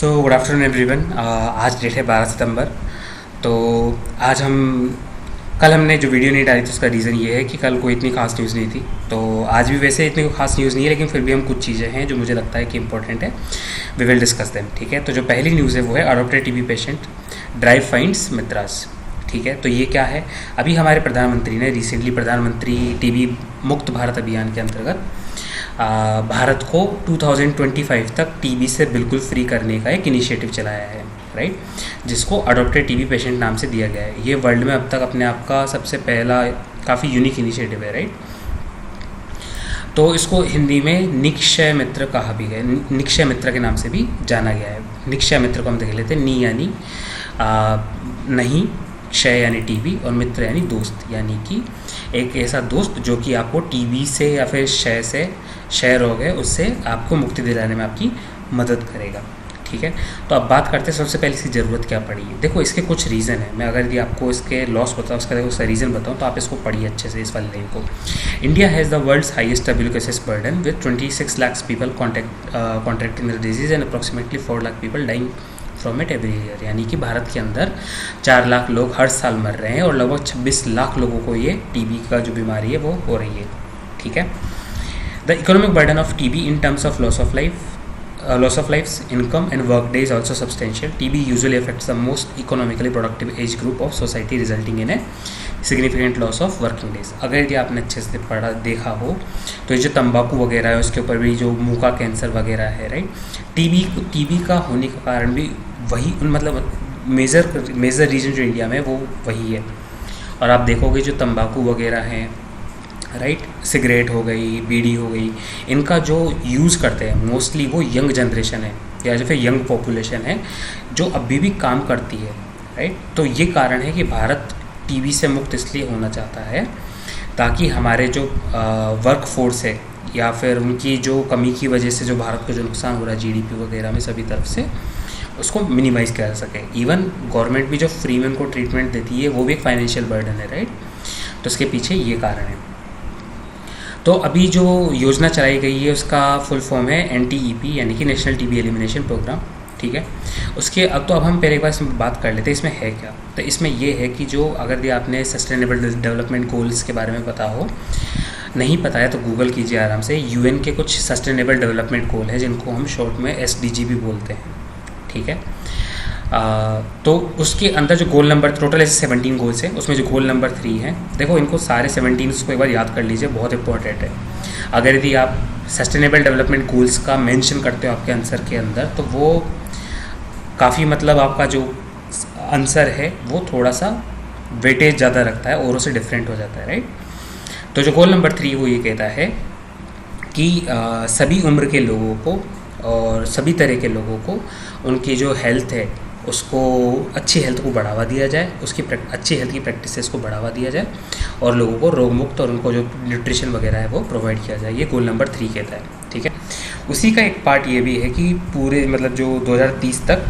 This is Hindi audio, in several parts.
So good afternoon everyone. आज डेट है 12 सितंबर। तो आज हम कल हमने जो वीडियो नहीं डाली थी उसका रीज़न ये है कि कल कोई इतनी खास न्यूज़ नहीं थी। तो आज भी वैसे इतनी कोई खास न्यूज़ नहीं है, लेकिन फिर भी हम कुछ चीज़ें हैं जो मुझे लगता है कि इंपॉर्टेंट है, वी विल डिस्कस देम। ठीक है, तो जो पहली न्यूज़ है वो है adopted TB patient drive finds Mitras. ठीक है, तो ये क्या है? अभी हमारे प्रधानमंत्री ने रिसेंटली प्रधानमंत्री टीबी मुक्त भारत अभियान के अंतर्गत भारत को 2025 तक टीबी से बिल्कुल फ्री करने का एक इनिशिएटिव चलाया है, राइट, जिसको अडॉप्टेड टीबी पेशेंट नाम से दिया गया है। ये वर्ल्ड में अब तक अपने आप का सबसे पहला काफ़ी यूनिक इनिशिएटिव है, राइट। तो इसको हिंदी में निक्षय मित्र कहा भी गया, निक्षय मित्र के नाम से भी जाना गया है। निक्षय मित्र को हम देख लेते हैं। नी यानी नहीं, क्षय यानी टीबी, और मित्र यानी दोस्त, यानी कि एक ऐसा दोस्त जो कि आपको टीबी से या फिर क्षय रोग है उससे आपको मुक्ति दिलाने में आपकी मदद करेगा। ठीक है, तो अब बात करते हैं सबसे पहले इसकी ज़रूरत क्या पड़ी है। देखो, इसके कुछ रीज़न है। मैं अगर यदि आपको इसके लॉस बताऊँ, उसका रीज़न बताऊँ, तो आप इसको पढ़िए अच्छे से इस वाली लाइन को। India has the world's highest tuberculosis burden with 26 lakh people contracting the disease and approximately 4 lakh people dying from it every year. यानी कि भारत के अंदर 4 लाख लोग हर साल मर रहे हैं और लगभग 26 लाख लोगों को ये टीबी का जो बीमारी है वो हो रही है। ठीक है, the economic burden of TB in terms of loss of life's income and work day is also substantial. TB usually affects the most economically productive age group of society, resulting in a significant loss of working days. अगर यदि आपने अच्छे से देखा हो तो ये जो तंबाकू वगैरह है उसके ऊपर भी जो मुंह का कैंसर वगैरह है, राइट, टीबी का होने का कारण भी वही, मतलब मेजर रीजन जो इंडिया में है वो वही है। और आप देखोगे जो तंबाकू वगैरह हैं, राइट, सिगरेट हो गई, बीड़ी हो गई, इनका जो यूज़ करते हैं मोस्टली वो यंग जनरेशन है या जो फिर यंग पॉपुलेशन है जो अभी भी काम करती है, राइट। तो ये कारण है कि भारत टीबी से मुक्त इसलिए होना चाहता है ताकि हमारे जो वर्क फोर्स है या फिर उनकी जो कमी की वजह से जो भारत को जो नुकसान हो रहा है जीडीपी वगैरह में सभी तरफ से, उसको मिनिमाइज़ किया जा सके। इवन गवर्नमेंट भी जो फ्री में उनको ट्रीटमेंट देती है वो भी एक फाइनेंशियल बर्डन है, राइट। तो उसके पीछे ये कारण है। तो अभी जो योजना चलाई गई है उसका फुल फॉर्म है NTEP, यानी कि नेशनल टीबी एलिमिनेशन प्रोग्राम। ठीक है, उसके अब हम पहले एक बार इसमें बात कर लेते हैं इसमें है क्या। तो इसमें ये है कि जो अगर आपने सस्टेनेबल डेवलपमेंट गोल्स के बारे में पता हो, नहीं पता है तो गूगल कीजिए आराम से। UN के कुछ सस्टेनेबल डेवलपमेंट गोल हैं जिनको हम शॉर्ट में SDG भी बोलते हैं। ठीक है, तो उसके अंदर जो गोल नंबर टोटल ऐसे 17 गोल्स हैं, उसमें जो गोल नंबर 3 है, देखो इनको सारे 17 को एक बार याद कर लीजिए, बहुत इंपॉर्टेंट है। अगर यदि आप सस्टेनेबल डेवलपमेंट गोल्स का मेंशन करते हो आपके आंसर के अंदर, तो वो काफ़ी, मतलब आपका जो आंसर है वो थोड़ा सा वेटेज ज़्यादा रखता है, औरों से डिफरेंट हो जाता है, राइट। तो जो गोल नंबर 3 वो ये कहता है कि सभी उम्र के लोगों को और सभी तरह के लोगों को उनकी जो हेल्थ है उसको, अच्छी हेल्थ को बढ़ावा दिया जाए, उसकी अच्छी हेल्थ की प्रैक्टिसेस को बढ़ावा दिया जाए और लोगों को रोग मुक्त और उनको जो न्यूट्रिशन वगैरह है वो प्रोवाइड किया जाए। ये गोल नंबर 3 कहता है। ठीक है, उसी का एक पार्ट ये भी है कि पूरे, मतलब जो 2030 तक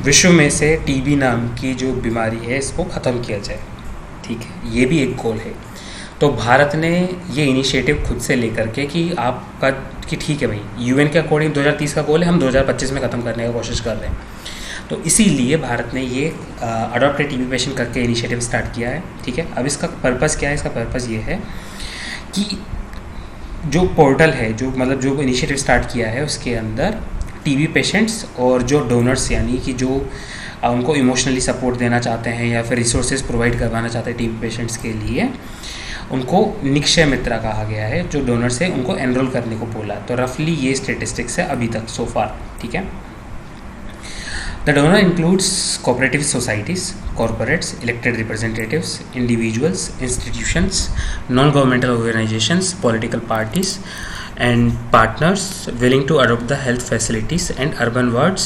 विश्व में से टीबी नाम की जो बीमारी है इसको ख़त्म किया जाए। ठीक है, ये भी एक गोल है। तो भारत ने ये इनिशिएटिव खुद से लेकर के कि आपका कि ठीक है भाई, UN के अकॉर्डिंग 2030 का गोल है, हम 2025 में ख़त्म करने की कोशिश कर रहे हैं। तो इसीलिए भारत ने ये अडॉप्टेड टीबी पेशेंट करके इनिशिएटिव स्टार्ट किया है। ठीक है, अब इसका पर्पज़ क्या है? इसका पर्पज़ ये है कि जो पोर्टल है, जो मतलब जो इनिशिएटिव स्टार्ट किया है उसके अंदर टीबी पेशेंट्स और जो डोनर्स, यानी कि जो उनको इमोशनली सपोर्ट देना चाहते हैं या फिर रिसोर्सेज प्रोवाइड करवाना चाहते हैं टीबी पेशेंट्स के लिए, उनको निक्षय मित्रा कहा गया है। जो डोनर्स है उनको एनरोल करने को बोला। तो रफली ये स्टेटिस्टिक्स है अभी तक सो फार। ठीक है, the donor includes cooperative societies, corporates, elected representatives, individuals, institutions, non governmental organisations, political parties and partners willing to adopt the health facilities and urban wards,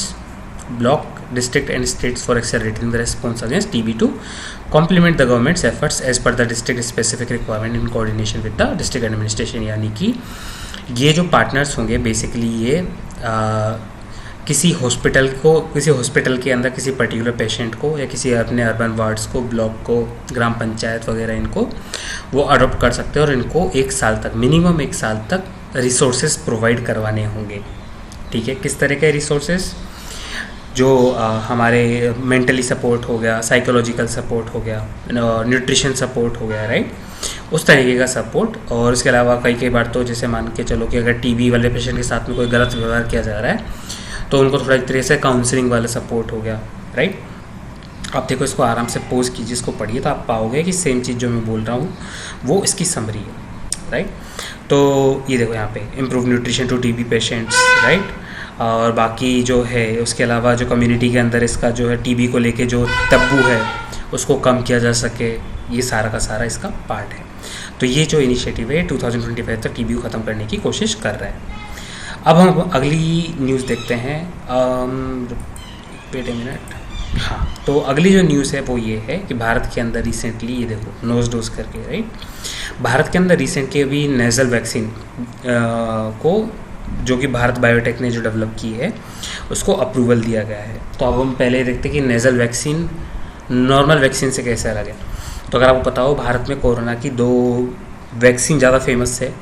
block, district and states for accelerating the response against TB to complement the government's efforts as per the district specific requirement in coordination with the district administration। यानी कि ये जो पार्टनर्स होंगे बेसिकली ये किसी हॉस्पिटल के अंदर किसी पर्टिकुलर पेशेंट को या किसी अपने अर्बन वार्ड्स को, ब्लॉक को, ग्राम पंचायत वगैरह इनको वो अडोप्ट कर सकते हैं और इनको 1 साल तक, मिनिमम 1 साल तक रिसोर्सेज प्रोवाइड करवाने होंगे। ठीक है। किस तरह के रिसोर्सेज? जो हमारे मेंटली सपोर्ट हो गया, साइकोलॉजिकल सपोर्ट हो गया, न्यूट्रिशन सपोर्ट हो गया, राइट, उस तरीके का सपोर्ट। और उसके अलावा कई कई बार तो जैसे मान के चलो कि अगर टीबी वाले पेशेंट के साथ में कोई गलत व्यवहार किया जा रहा है तो उनको थोड़ा एक तरह से काउंसलिंग वाला सपोर्ट हो गया, राइट। आप देखो, इसको आराम से पोज कीजिए, इसको पढ़िए तो आप पाओगे कि सेम चीज़ जो मैं बोल रहा हूँ वो इसकी समरी है, राइट। तो ये देखो यहाँ पे improve nutrition to TB patients, right. और बाकी जो है उसके अलावा जो कम्युनिटी के अंदर इसका जो है टीबी को लेके जो तब्बू है उसको कम किया जा सके, ये सारा का सारा इसका पार्ट है। तो ये जो इनिशिएटिव है 2025 तक टीबी को ख़त्म करने की कोशिश कर रहा है। अब हम अगली न्यूज़ देखते हैं। Wait a minute. हाँ, तो अगली जो न्यूज़ है वो ये है कि भारत के अंदर रिसेंटली, ये देखो नोज डोज करके, राइट, भारत के अंदर रिसेंटली अभी नेज़ल वैक्सीन को, जो कि भारत बायोटेक ने जो डेवलप की है, उसको अप्रूवल दिया गया है। तो अब हम पहले देखते हैं कि नेज़ल वैक्सीन नॉर्मल वैक्सीन से कैसे अलग है। तो अगर आपको पता हो, भारत में कोरोना की 2 वैक्सीन ज़्यादा फेमस है।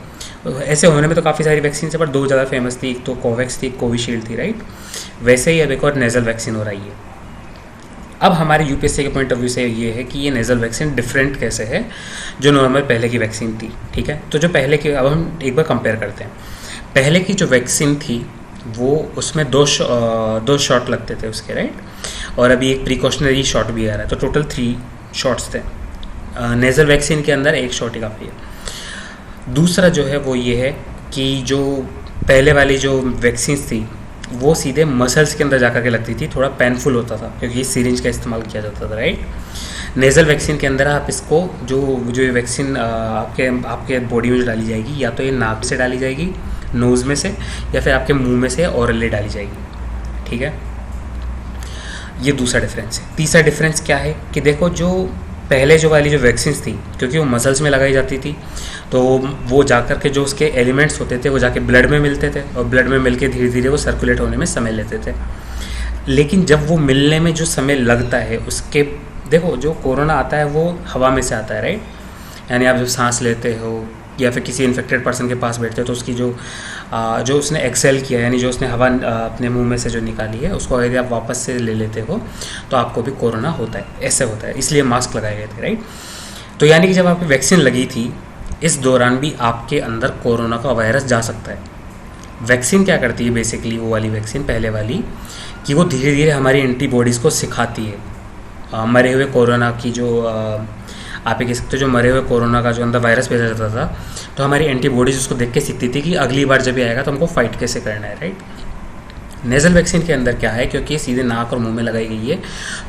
ऐसे होने में तो काफ़ी सारी वैक्सीन है, पर 2 ज़्यादा फेमस थी, एक तो कोवैक्स थी, एक कोविशील्ड थी, राइट। वैसे ही अब एक और नेज़ल वैक्सीन हो रही है। अब हमारे यूपीएससी के पॉइंट ऑफ व्यू से ये है कि ये नेज़ल वैक्सीन डिफरेंट कैसे है जो नॉर्मल पहले की वैक्सीन थी, ठीक है। तो जो पहले की, अब हम एक बार कंपेयर करते हैं। पहले की जो वैक्सीन थी वो, उसमें 2 शॉट लगते थे उसके, राइट, और अभी एक प्रिकॉशनरी शॉट भी आ रहा है, तो टोटल 3 शॉट्स थे। नेज़ल वैक्सीन के अंदर 1 शॉट ही काफ़ी है। दूसरा जो है वो ये है कि जो पहले वाली जो वैक्सीन थी वो सीधे मसल्स के अंदर जाकर के लगती थी, थोड़ा पेनफुल होता था क्योंकि सिरिंज का इस्तेमाल किया जाता था, राइट। नेज़ल वैक्सीन के अंदर आप इसको जो ये वैक्सीन आपके बॉडी में डाली जाएगी, या तो ये नाक से डाली जाएगी, नोज़ में से, या फिर आपके मुंह में से ओरली डाली जाएगी, ठीक है। ये दूसरा डिफरेंस है। तीसरा डिफरेंस क्या है कि देखो, जो पहले जो वाली जो वैक्सीन थी, क्योंकि वो मसल्स में लगाई जाती थी, तो वो जाकर के जो उसके एलिमेंट्स होते थे वो जाके ब्लड में मिलते थे, और ब्लड में मिलके धीरे धीरे वो सर्कुलेट होने में समय लेते थे। लेकिन जब वो मिलने में जो समय लगता है उसके, देखो जो कोरोना आता है वो हवा में से आता है, राइट, यानी आप जब सांस लेते हो या फिर किसी इन्फेक्टेड पर्सन के पास बैठते हो तो उसकी जो उसने एक्सेल किया, यानी जो उसने हवा अपने मुंह में से जो निकाली है, उसको यदि आप वापस से ले लेते हो तो आपको भी कोरोना होता है, ऐसे होता है, इसलिए मास्क लगाए गए थे, राइट। तो यानी कि जब आपकी वैक्सीन लगी थी, इस दौरान भी आपके अंदर कोरोना का वायरस जा सकता है। वैक्सीन क्या करती है बेसिकली, वो वाली वैक्सीन पहले वाली, कि वो धीरे धीरे हमारी एंटीबॉडीज़ को सिखाती है। मरे हुए कोरोना की जो आप ये कह सकते हो, जो मरे हुए कोरोना का जो अंदर वायरस भेजा जाता था, तो हमारी एंटीबॉडीज़ उसको देख के सीखती थी कि अगली बार जब ये आएगा तो हमको फाइट कैसे करना है, राइट। नेज़ल वैक्सीन के अंदर क्या है, क्योंकि ये सीधे नाक और मुंह में लगाई गई है,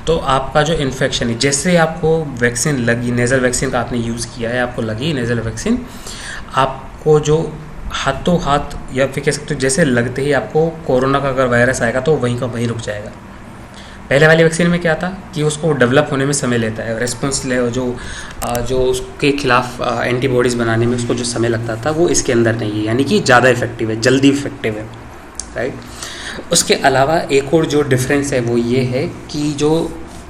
तो आपका जो इन्फेक्शन है, जैसे आपको वैक्सीन लगी, नेज़ल वैक्सीन का आपने यूज़ किया है, आपको लगी नेज़ल वैक्सीन, आपको जो हाथों हाथ, या फिर कह सकते हो जैसे लगते ही आपको कोरोना का अगर वायरस आएगा तो वहीं का वहीं रुक जाएगा। पहले वाली वैक्सीन में क्या था कि उसको डेवलप होने में समय लेता है, रेस्पॉन्स ले जो उसके खिलाफ एंटीबॉडीज़ बनाने में उसको जो समय लगता था, वो इसके अंदर नहीं है, यानी कि ज़्यादा इफेक्टिव है, जल्दी इफेक्टिव है, राइट। उसके अलावा एक और जो डिफरेंस है वो ये है कि जो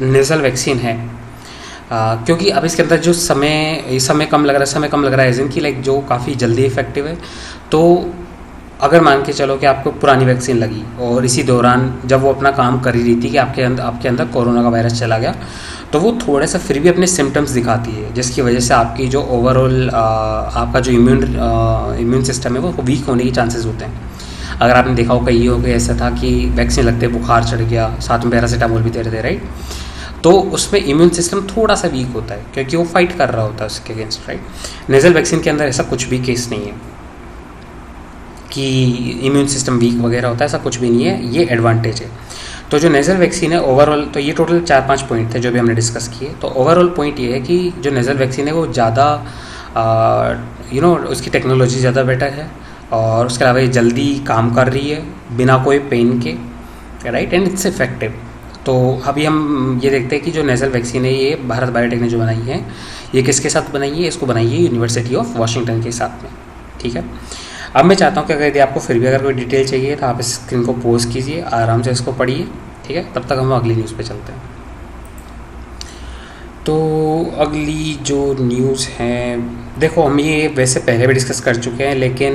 नेज़ल वैक्सीन है, क्योंकि अब इसके अंदर जो समय कम लग रहा है, एज कि लाइक जो काफ़ी जल्दी इफेक्टिव है। तो अगर मान के चलो कि आपको पुरानी वैक्सीन लगी और इसी दौरान जब वो अपना काम कर ही रही थी कि आपके अंदर कोरोना का वायरस चला गया, तो वो थोड़ा सा फिर भी अपने सिम्टम्स दिखाती है, जिसकी वजह से आपकी जो ओवरऑल आपका जो इम्यून सिस्टम है वो वीक होने के चांसेस होते हैं। अगर आपने देखा हो, कई हो गया ऐसा था कि वैक्सीन लगते बुखार चढ़ गया, साथ में पैरासीटामोल भी दे रहे थे, राइट। तो उसमें इम्यून सिस्टम थोड़ा सा वीक होता है क्योंकि वो फाइट कर रहा होता है उसके अगेंस्ट, राइट। नेज़ल वैक्सीन के अंदर ऐसा कुछ भी केस नहीं है कि इम्यून सिस्टम वीक वगैरह होता है, ऐसा कुछ भी नहीं है, ये एडवांटेज है। तो जो नेज़ल वैक्सीन है ओवरऑल, तो ये टोटल 4-5 पॉइंट थे जो भी हमने डिस्कस किए। तो ओवरऑल पॉइंट ये है कि जो नेज़ल वैक्सीन है वो ज़्यादा उसकी टेक्नोलॉजी ज़्यादा बेटर है, और उसके अलावा ये जल्दी काम कर रही है बिना कोई पेन के, राइट, एंड इट्स इफेक्टिव। तो अभी हम ये देखते हैं कि जो नेज़ल वैक्सीन है ये भारत बायोटेक ने जो बनाई है, ये किसके साथ बनाई है, इसको बनाई है यूनिवर्सिटी ऑफ वाशिंगटन के साथ में, ठीक है। अब मैं चाहता हूँ कि अगर यदि आपको फिर भी अगर कोई डिटेल चाहिए तो आप इस स्क्रीन को पॉज कीजिए, आराम से इसको पढ़िए, ठीक है। तब तक हम अगली न्यूज़ पे चलते हैं। तो अगली जो न्यूज़ है, देखो हम ये वैसे पहले भी डिस्कस कर चुके हैं, लेकिन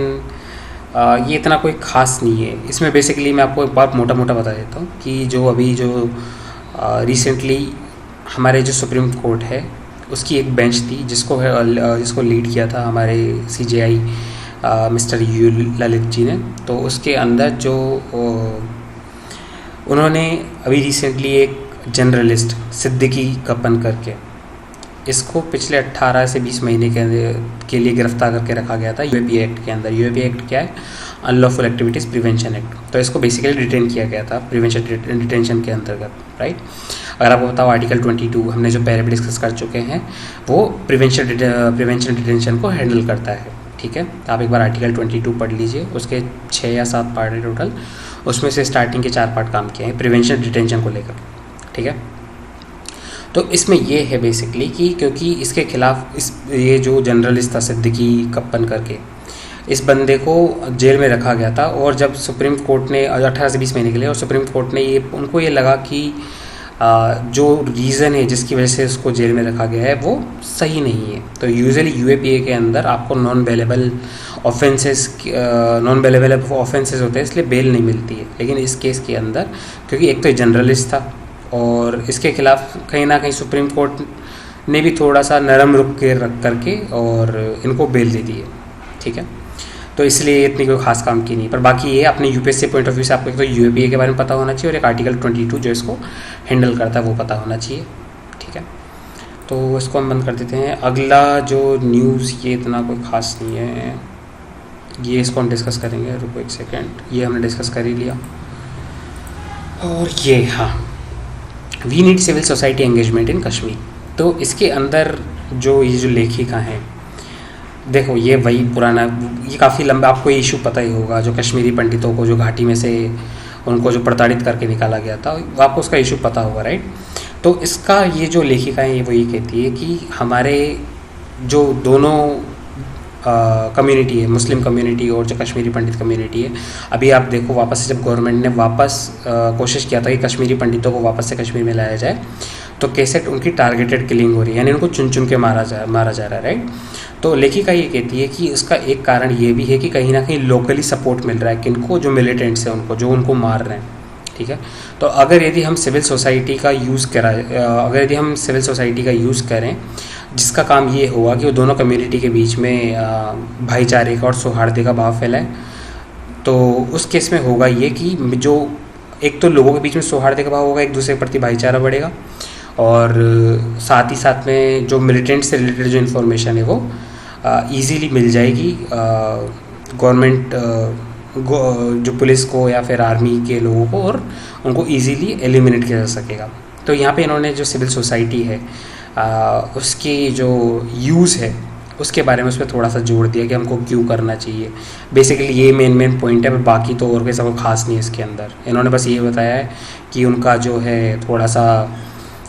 ये इतना कोई ख़ास नहीं है। इसमें बेसिकली मैं आपको एक बात मोटा मोटा बता देता हूँ कि जो अभी जो रिसेंटली हमारे जो सुप्रीम कोर्ट है उसकी एक बेंच थी जिसको लीड किया था हमारे CJI mister you Lalit ji ने। तो उसके अंदर जो उन्होंने अभी रिसेंटली एक जर्नलिस्ट सिद्दीकी कप्पन करके इसको पिछले 18 से 20 महीने के लिए गिरफ्तार करके रखा गया था UAP एक्ट के अंदर। UAP एक्ट क्या है? Unlawful activities prevention act. तो इसको बेसिकली डिटेन किया गया था प्रिवेंशन डिटेंशन के अंतर्गत, राइट। अगर आपको बताओ आर्टिकल 22 हमने जो पहले भी डिस्कस कर चुके हैं वो प्रिवेंशन डिटेंशन को हैंडल करता है, ठीक है। तो आप एक बार आर्टिकल 22 पढ़ लीजिए, उसके 6 या 7 पार्ट है टोटल, उसमें से स्टार्टिंग के 4 पार्ट काम किए हैं प्रिवेंशन डिटेंशन को लेकर, ठीक है। तो इसमें ये है बेसिकली कि क्योंकि इसके खिलाफ ये जो जर्नलिस्ट था सिद्दीकी कप्पन करके, इस बंदे को जेल में रखा गया था। और जब सुप्रीम कोर्ट ने 18 से 20 महीने के लिए, और सुप्रीम कोर्ट ने उनको ये लगा कि जो रीज़न है जिसकी वजह से उसको जेल में रखा गया है वो सही नहीं है। तो यूजुअली UAPA के अंदर आपको नॉन बेलेबल ऑफेंसेस होते हैं, इसलिए बेल नहीं मिलती है। लेकिन इस केस के अंदर क्योंकि एक तो जर्नलिस्ट था और इसके खिलाफ कहीं ना कहीं सुप्रीम कोर्ट ने भी थोड़ा सा नरम रुख के रख करके और इनको बेल दे दी है, ठीक है। तो इसलिए इतनी कोई खास काम की नहीं। पर बाकी ये अपने UPSC पॉइंट ऑफ व्यू से आपको एक तो UAPA के बारे में पता होना चाहिए और एक आर्टिकल 22 जो इसको हैंडल करता है वो पता होना चाहिए, ठीक है। तो इसको हम बंद कर देते हैं। अगला जो न्यूज़ ये इतना कोई ख़ास नहीं है, ये इसको हम डिस्कस करेंगे। रुको एक सेकेंड, ये हमने डिस्कस कर ही लिया। और ये हाँ, we need civil society engagement in Kashmir. तो इसके अंदर जो ये जो लेखिका हैं, देखो ये वही पुराना, ये काफ़ी लंबा, आपको ये इशू पता ही होगा जो कश्मीरी पंडितों को जो घाटी में से उनको जो प्रताड़ित करके निकाला गया था, आपको उसका इशू पता होगा, राइट। तो इसका ये जो लेखिका है वो ये कहती है कि हमारे जो दोनों कम्युनिटी है, मुस्लिम कम्युनिटी और जो कश्मीरी पंडित कम्युनिटी है, अभी आप देखो वापस से जब गवर्नमेंट ने वापस कोशिश किया था कि कश्मीरी पंडितों को वापस से कश्मीर में लाया जाए, तो कैसे उनकी टारगेटेड किलिंग हो रही है, यानी उनको चुन चुन के मारा जा रहा है, राइट। तो लेखिका ये कहती है कि उसका एक कारण ये भी है कि कहीं ना कहीं लोकली सपोर्ट मिल रहा है किनको, जो मिलिटेंट्स हैं उनको, जो उनको मार रहे हैं, ठीक है। तो अगर यदि हम सिविल सोसाइटी का यूज़ करें जिसका काम ये होगा कि वो दोनों कम्युनिटी के बीच में भाईचारे का और सौहार्द का भाव फैलाए, तो उस केस में होगा ये कि जो एक तो लोगों के बीच में सौहार्द का भाव होगा, एक दूसरे के प्रति भाईचारा बढ़ेगा, और साथ ही साथ में जो मिलिटेंट से रिलेटेड जो इन्फॉर्मेशन है वो ईज़िली मिल जाएगी गवर्नमेंट जो पुलिस को या फिर आर्मी के लोगों को, और उनको इजीली एलिमिनेट किया जा सकेगा। तो यहाँ पे इन्होंने जो सिविल सोसाइटी है उसकी जो यूज़ है उसके बारे में उस पर थोड़ा सा जोड़ दिया कि हमको क्यों करना चाहिए। बेसिकली ये मेन पॉइंट है, बाकी तो और कोई सब खास नहीं है इसके अंदर। इन्होंने बस ये बताया है कि उनका जो है थोड़ा सा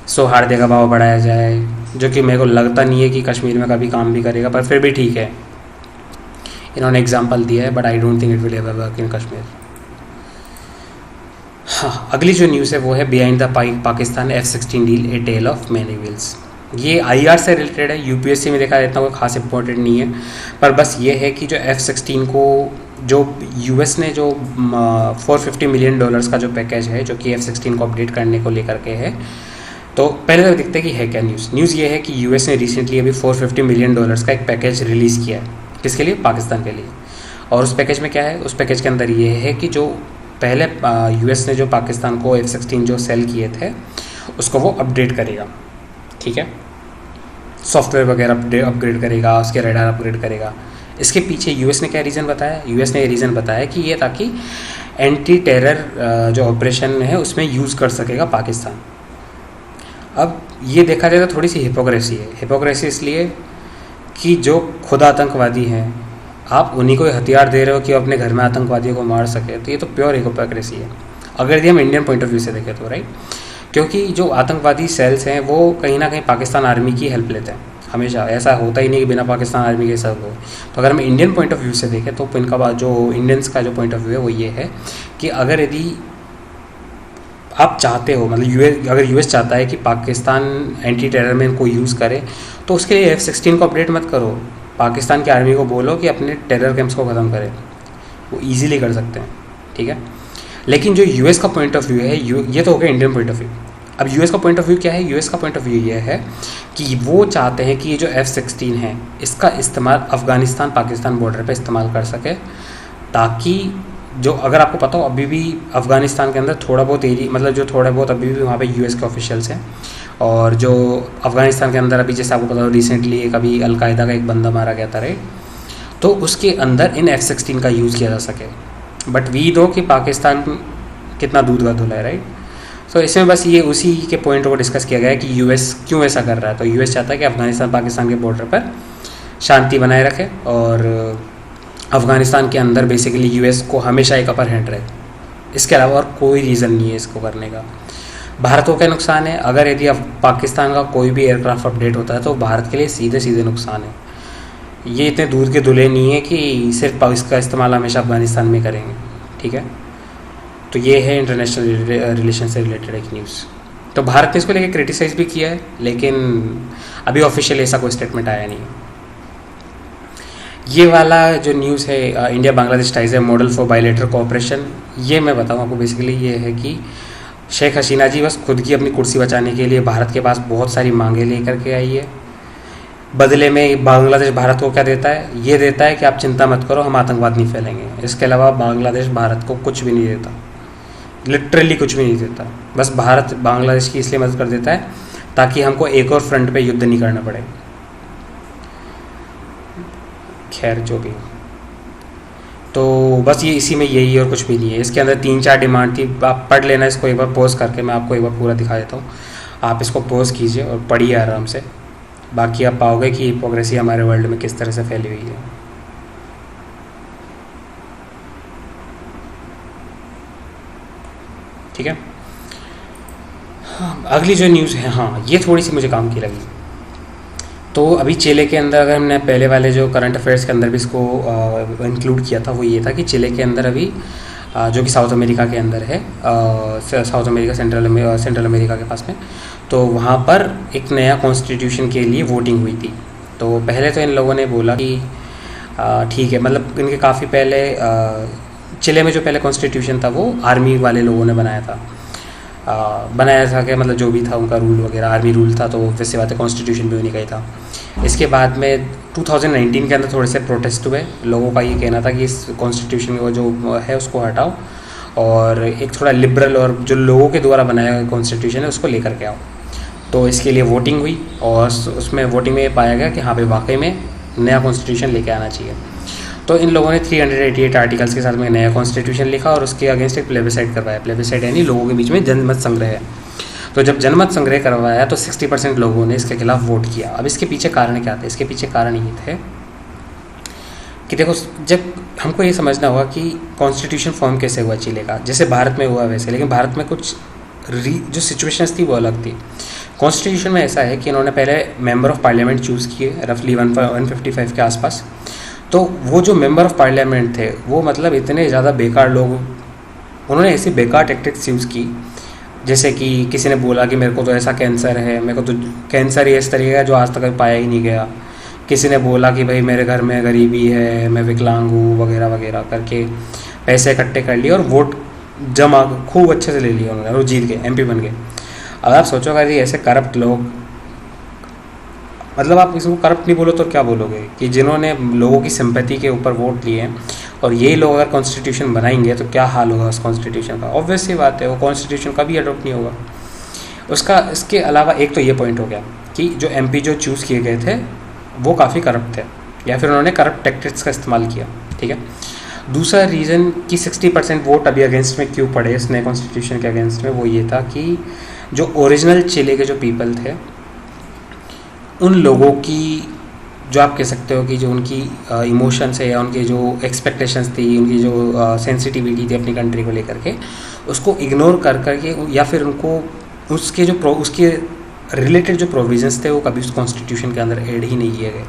सौहार्द का भाव बढ़ाया जाए, जो कि मेरे को लगता नहीं है कि कश्मीर में कभी काम भी करेगा, पर फिर भी ठीक है, इन्होंने एग्जांपल दिया है, but I don't think it will ever work in Kashmir. हाँ, अगली जो न्यूज़ है वो है behind the Pakistan F-16 deal a tale of many wheels. ये IR से रिलेटेड है, UPSC में देखा जाता है, कोई खास इंपॉर्टेंट नहीं है, पर बस ये है कि जो F-16 को जो US ने जो $450 मिलियन का जो पैकेज है जो कि F-16 को अपडेट करने को लेकर के है। तो पहले तो देखते हैं कि है क्या न्यूज़ ये है कि US ने रिसेंटली अभी $450 मिलियन का एक पैकेज रिलीज़ किया है। किसके लिए? पाकिस्तान के लिए। और उस पैकेज में क्या है? उस पैकेज के अंदर ये है कि जो पहले US ने जो पाकिस्तान को F-16 जो सेल किए थे उसको वो अपडेट करेगा, ठीक है, सॉफ्टवेयर वगैरह अपग्रेड करेगा, उसके रडार अपग्रेड करेगा। इसके पीछे US ने क्या रीज़न बताया? US ने ये रीज़न बताया कि ये ताकि एंटी टेरर जो ऑपरेशन है उसमें यूज़ कर सकेगा पाकिस्तान। अब ये देखा जाए तो थोड़ी सी हिपोक्रेसी है। हिपोक्रेसी इसलिए कि जो खुद आतंकवादी हैं आप उन्हीं को हथियार दे रहे हो कि वो अपने घर में आतंकवादियों को मार सके, तो ये तो प्योर हिपोक्रेसी है अगर यदि हम इंडियन पॉइंट ऑफ व्यू से देखें तो, राइट। क्योंकि जो आतंकवादी सेल्स हैं वो कहीं ना कहीं पाकिस्तान आर्मी की हेल्प लेते हैं हमेशा, ऐसा होता ही नहीं कि बिना पाकिस्तान आर्मी के सब हो। तो अगर हम इंडियन पॉइंट ऑफ व्यू से देखें तो इनका जो इंडियंस का जो पॉइंट ऑफ व्यू है वो ये है कि अगर यदि आप चाहते हो, मतलब अगर US चाहता है कि पाकिस्तान एंटी टेरर में इनको यूज़ करे, तो उसके लिए F-16 को अपडेट मत करो, पाकिस्तान की आर्मी को बोलो कि अपने टेरर कैंप्स को ख़त्म करें। वो ईजिली कर सकते हैं, ठीक है। लेकिन जो यूएस का पॉइंट ऑफ व्यू है, ये तो हो गया इंडियन पॉइंट ऑफ व्यू। अब यूएस का पॉइंट ऑफ व्यू क्या है? यूएस का पॉइंट ऑफ व्यू ये है कि वो चाहते हैं कि ये जो F-16 है इसका इस्तेमाल अफ़गानिस्तान पाकिस्तान बॉर्डर पे इस्तेमाल कर सके, ताकि जो, अगर आपको पता हो, अभी भी अफ़गानिस्तान के अंदर थोड़ा बहुत एरिया, मतलब जो थोड़ा बहुत अभी भी वहाँ पे यूएस के ऑफिशियल्स हैं, और जो अफ़गानिस्तान के अंदर अभी जैसे आपको पता हो रिसेंटली एक अभी अलकायदा का एक बंदा मारा गया था, राइट। तो उसके अंदर इन F-16 का यूज़ किया जा सके। बट वी दो कि पाकिस्तान कितना दूध का धुला है, राइट। तो इसमें बस ये उसी के पॉइंट को डिस्कस किया गया है कि यूएस क्यों ऐसा कर रहा है। तो यूएस चाहता है कि अफ़गानिस्तान पाकिस्तान के बॉर्डर पर शांति बनाए रखे, और अफ़गानिस्तान के अंदर बेसिकली यूएस को हमेशा एक अपर हैंड रहे। इसके अलावा और कोई रीज़न नहीं है इसको करने का। भारत को क्या नुकसान है? अगर यदि पाकिस्तान का कोई भी एयरक्राफ्ट अपडेट होता है तो भारत के लिए सीधे सीधे नुकसान है। ये इतने दूध के धुले नहीं है कि सिर्फ इसका इस्तेमाल हमेशा अफ़गानिस्तान में करेंगे, ठीक है। तो ये है इंटरनेशनल रिलेशन से रिलेटेड एक न्यूज़। तो भारत ने इसको लेकर क्रिटिसाइज़ भी किया है, लेकिन अभी ऑफिशियल ऐसा कोई स्टेटमेंट आया नहीं है। ये वाला जो न्यूज़ है, इंडिया बांग्लादेश टाइज है मॉडल फॉर बायलैटरल कोऑपरेशन, ये मैं बताऊँ आपको। बेसिकली ये है कि शेख हसीना जी बस खुद की अपनी कुर्सी बचाने के लिए भारत के पास बहुत सारी मांगे लेकर के आई है। बदले में बांग्लादेश भारत को क्या देता है? ये देता है कि आप चिंता मत करो, हम आतंकवाद नहीं फैलेंगे। इसके अलावा बांग्लादेश भारत को कुछ भी नहीं देता, लिटरली कुछ भी नहीं देता। बस भारत बांग्लादेश की इसलिए मदद कर देता है ताकि हमको एक और फ्रंट पे युद्ध नहीं करना पड़े। खैर जो भी, तो बस ये इसी में यही और कुछ भी नहीं है। इसके अंदर 3-4 डिमांड थी, आप पढ़ लेना इसको एक बार पॉज करके। मैं आपको एक बार पूरा दिखा देता हूँ, आप इसको पॉज कीजिए और पढ़िए आराम से। बाकी आप पाओगे कि हिपोक्रेसी हमारे वर्ल्ड में किस तरह से फैली हुई है। ठीक है। हाँ, अगली जो न्यूज़ है, हाँ ये थोड़ी सी मुझे काम की लगी। तो अभी चिले के अंदर, अगर हमने पहले वाले जो करंट अफेयर्स के अंदर भी इसको इंक्लूड किया था, वो ये था कि चिले के अंदर अभी जो कि साउथ अमेरिका के अंदर है, साउथ अमेरिका सेंट्रल अमेरिका के पास में, तो वहाँ पर एक नया कॉन्स्टिट्यूशन के लिए वोटिंग हुई थी। तो पहले तो इन लोगों ने बोला कि ठीक है, मतलब इनके काफ़ी पहले चिले में जो पहले कॉन्स्टिट्यूशन था वो आर्मी वाले लोगों ने बनाया था कि मतलब जो भी था उनका रूल वगैरह आर्मी रूल था, तो वैसे बात है कॉन्स्टिट्यूशन भी उन्हीं का ही था। इसके बाद में 2019 के अंदर थोड़े से प्रोटेस्ट हुए, लोगों का ये कहना था कि इस कॉन्स्टिट्यूशन को जो है उसको हटाओ और एक थोड़ा लिबरल और जो लोगों के द्वारा बनाया गया कॉन्स्टिट्यूशन है उसको लेकर के आओ। तो इसके लिए वोटिंग हुई और उसमें वोटिंग में पाया गया कि हाँ भाई वाकई में नया कॉन्स्टिट्यूशन लेके आना चाहिए। तो इन लोगों ने 388 आर्टिकल्स के साथ में नया कॉन्स्टिट्यूशन लिखा और उसके अगेंस्ट एक प्लेबिसाइट करवाया। प्लेबिसाइट यानी लोगों के बीच में जनमत संग्रह है। तो जब जनमत संग्रह करवाया तो 60% लोगों ने इसके खिलाफ वोट किया। अब इसके पीछे कारण क्या थे? इसके पीछे कारण ये थे कि देखो, जब हमको ये समझना होगा कि कॉन्स्टिट्यूशन फॉर्म कैसे हुआ चिले का, जैसे भारत में हुआ वैसे, लेकिन भारत में कुछ जो सिचुएशंस थी वो अलग थी। कॉन्स्टिट्यूशन में ऐसा है कि इन्होंने पहले मेंबर ऑफ पार्लियामेंट चूज़ किए रफली 155 के आसपास। तो वो जो मेंबर ऑफ पार्लियामेंट थे वो मतलब इतने ज़्यादा बेकार लोग, उन्होंने ऐसी बेकार टैक्टिक्स यूज़ की, जैसे कि किसी ने बोला कि मेरे को तो ऐसा कैंसर है, मेरे को तो कैंसर ही इस तरीके का जो आज तक पाया ही नहीं गया। किसी ने बोला कि भाई मेरे घर में गरीबी है, मैं विकलांग हूँ, वगैरह वगैरह करके पैसे इकट्ठे कर लिए और वोट जमा खूब अच्छे से ले लिया उन्होंने, वो जीत गए, MP बन गए। अब आप सोचो अगर ये ऐसे करप्ट लोग, मतलब आप इसको करप्ट नहीं बोलो तो क्या बोलोगे, कि जिन्होंने लोगों की सिंपैथी के ऊपर वोट लिए हैं और यही लोग अगर कॉन्स्टिट्यूशन बनाएंगे तो क्या हाल होगा उस कॉन्स्टिट्यूशन का। ऑब्वियस सी बात है वो कॉन्स्टिट्यूशन कभी अडोप्ट नहीं होगा उसका। इसके अलावा एक तो ये पॉइंट हो गया कि जो MP जो चूज़ किए गए थे वो काफ़ी करप्ट थे या फिर उन्होंने करप्ट टैक्टिक्स का इस्तेमाल किया। ठीक है। दूसरा रीज़न कि 60% वोट अभी अगेंस्ट में क्यों पड़े इस नए कॉन्स्टिट्यूशन के अगेंस्ट में, वो ये था कि जो ओरिजिनल चिले के जो पीपल थे उन लोगों की, जो आप कह सकते हो कि जो उनकी इमोशंस है या उनके जो एक्सपेक्टेशंस थी, उनकी जो सेंसिटिविटी थी अपनी कंट्री को लेकर के, उसको इग्नोर कर करके या फिर उनको उसके रिलेटेड जो प्रोविजंस थे वो कभी उस कॉन्स्टिट्यूशन के अंदर ऐड ही नहीं किए गए।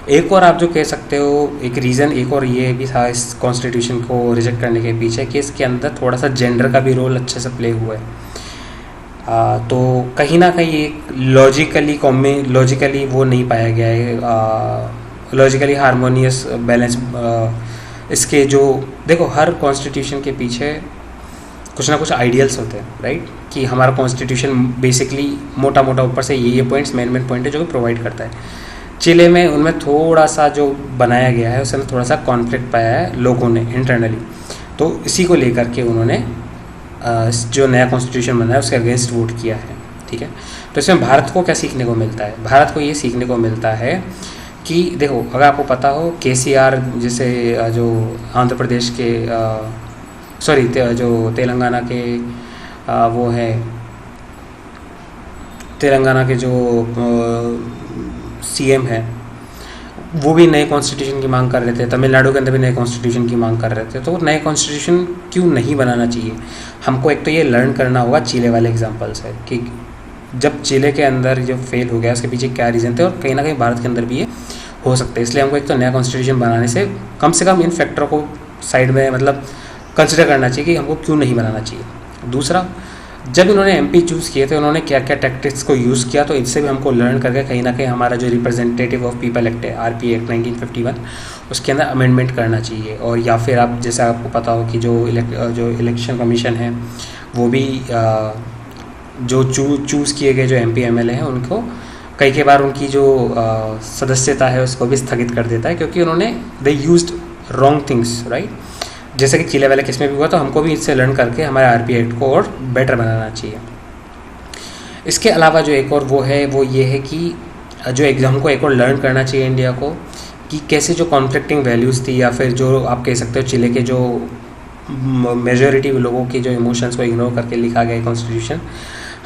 एक और आप जो कह सकते हो एक रीज़न एक और ये भी था इस कॉन्स्टिट्यूशन को रिजेक्ट करने के पीछे कि इसके अंदर थोड़ा सा जेंडर का भी रोल अच्छे से प्ले हुआ है। तो कहीं ना कहीं एक लॉजिकली वो नहीं पाया गया है, लॉजिकली हारमोनियस बैलेंस इसके जो देखो, हर कॉन्स्टिट्यूशन के पीछे कुछ ना कुछ आइडियल्स होते हैं, राइट, कि हमारा कॉन्स्टिट्यूशन बेसिकली मोटा मोटा ऊपर से ये पॉइंट्स मेन पॉइंट है जो कि प्रोवाइड करता है। चिले में उनमें थोड़ा सा जो बनाया गया है उसमें थोड़ा सा कॉन्फ्लिक्ट पाया है लोगों ने इंटरनली, तो इसी को लेकर के उन्होंने जो नया कॉन्स्टिट्यूशन बना है उसके अगेंस्ट वोट किया है, ठीक है। तो इसमें भारत को क्या सीखने को मिलता है? भारत को ये सीखने को मिलता है कि देखो, अगर आपको पता हो KCR जैसे जो आंध्र प्रदेश के सॉरी जो तेलंगाना के वो है, तेलंगाना के जो CM है, वो भी नए कॉन्स्टिट्यूशन की मांग कर रहे थे। तमिलनाडु के अंदर भी नए कॉन्स्टिट्यूशन की मांग कर रहे थे। तो नए कॉन्स्टिट्यूशन क्यों नहीं बनाना चाहिए? हमको एक तो ये लर्न करना होगा चिले वाले एग्जांपल से कि जब चिले के अंदर जो फेल हो गया उसके पीछे क्या रीज़न थे, और कहीं ना कहीं भारत के अंदर भी ये हो सकता है। इसलिए हमको एक तो नया कॉन्स्टिट्यूशन बनाने से कम इन फैक्टरों को साइड में मतलब कंसिडर करना चाहिए कि हमको क्यों नहीं बनाना चाहिए। दूसरा, जब इन्होंने MP चूज़ किए थे उन्होंने क्या क्या टैक्टिक्स को यूज़ किया, तो इससे भी हमको लर्न करके कहीं ना कहीं हमारा जो रिप्रेजेंटेटिव ऑफ पीपल एक्ट है, RP एक्ट 1951, उसके अंदर अमेंडमेंट करना चाहिए। और या फिर आप जैसा आपको पता हो कि जो इलेक्शन कमीशन है वो भी जो चूज़ किए गए जो MP MLA हैं उनको कई बार उनकी जो सदस्यता है उसको भी स्थगित कर देता है, क्योंकि उन्होंने they used wrong things, right. जैसे कि चिले वाले केस में भी हुआ, तो हमको भी इससे लर्न करके हमारे RP एक्ट को और बेटर बनाना चाहिए। इसके अलावा जो एक और वो है वो ये है कि जो एग्ज़ाम को एक और लर्न करना चाहिए इंडिया को, कि कैसे जो कॉन्फ्लिक्टिंग वैल्यूज़ थी या फिर जो आप कह सकते हो चिले के जो मेजॉरिटी लोगों के जो इमोशंस को इग्नोर करके लिखा गया कॉन्स्टिट्यूशन,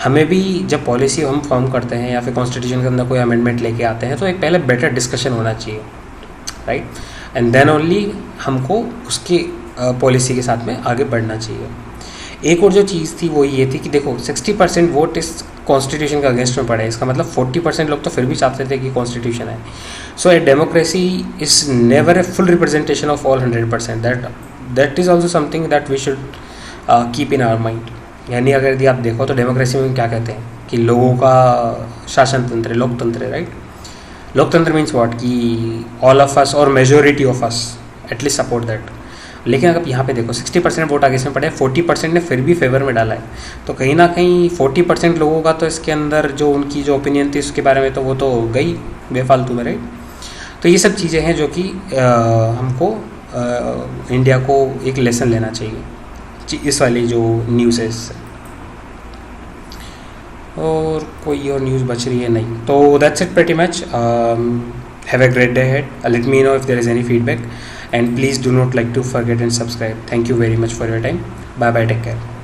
हमें भी जब पॉलिसी हम फॉर्म करते हैं या फिर कॉन्स्टिट्यूशन के अंदर कोई अमेंडमेंट लेके आते हैं तो एक पहले बेटर डिस्कशन होना चाहिए, राइट, एंड देन ओनली हमको उसकी पॉलिसी के साथ में आगे बढ़ना चाहिए। एक और जो चीज़ थी वो ये थी कि देखो 60% वोट इस कॉन्स्टिट्यूशन के अगेंस्ट में पड़े, इसका मतलब 40% लोग तो फिर भी चाहते थे कि कॉन्स्टिट्यूशन है। So a democracy is never a full representation of all 100%, that is also something that we should keep in our mind. यानी अगर यदि आप देखो तो डेमोक्रेसी में क्या कहते हैं कि लोगों का शासन तंत्र है, लोकतंत्र है, राइट। लोकतंत्र मीन्स व्हाट, कि ऑल ऑफ अस और majority of us at least support that. लेकिन अगर यहाँ पे देखो 60% वोट आगे इसमें पड़े, 40% ने फिर भी फेवर में डाला है, तो कहीं ना कहीं 40% लोगों का तो इसके अंदर जो उनकी जो ओपिनियन थी उसके बारे में तो वो तो गई बेफालतू में, राइट। तो ये सब चीज़ें हैं जो कि हमको इंडिया को एक लेसन लेना चाहिए इस वाली जो न्यूज़ है इससे। और कोई और न्यूज़ बच रही है नहीं, तो that's it pretty much. Have a great day ahead. Let me know if there is any feedback, and please do not like to forget and subscribe. Thank you very much for your time. Bye bye, take care.